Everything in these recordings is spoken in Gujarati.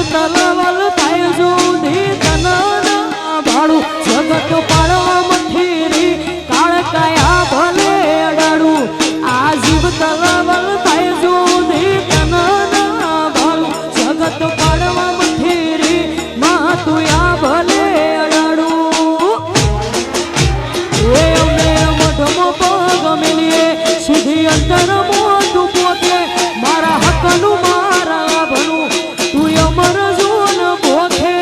તલવલ થાય સુધી તનના ભાડું જગત પાડવા મઠીરી કાળ કયા ભલે અડાડું આ જીવ તલવલ થાય સુધી તનના ભાડું જગત પાડવા મઠીરી માં તું આ ભલે અડાડું એ અમે મઢમો પગ મિલીએ સીધી અંતર મોતું પોતે મારા હકનું મારા ભનું તું અમર જૂન પોતે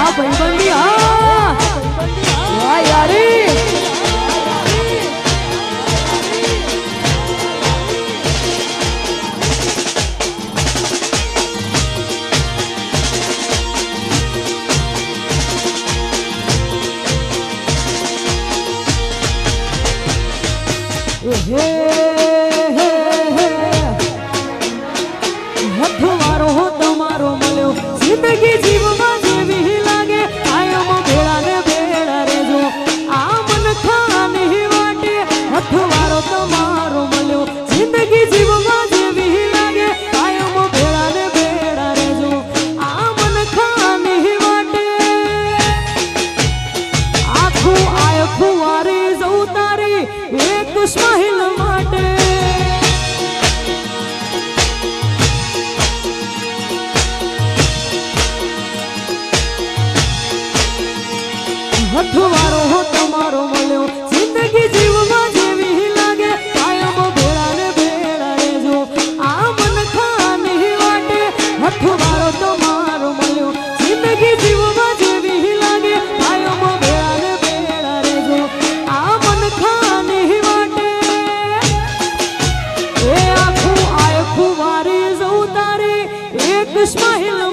વાહ ભાઈબંધી હા વાહ યારી હથવારો તમારો મળ્યો જિંદગી જીવવા જેવી લાગે કાયમ ભેળા ને ભેળા રેજો આ મન ખાની વાટે હથવારો તમારો મળ્યો જિંદગી જીવવા જેવી લાગે કાયમ ભેળા ને ભેળા રેજો આ મન ખાની વાટે આખું આખું વારે જવું તારી એક સ્માઈલ માટે હથવારો તમારો મળ્યો જિંદગી જીવવા જેવી લાગે કાયમ ભેળા ને ભેળા રેજો આ મન ખાની વાટે હથવારો તમારો મળ્યો જિંદગી જીવવા જેવી લાગે કાયમ ભેળા ને ભેળા રેજો આ મન ખાની વાટે એ આખું વારી જવું તારી એક સ્માઈલ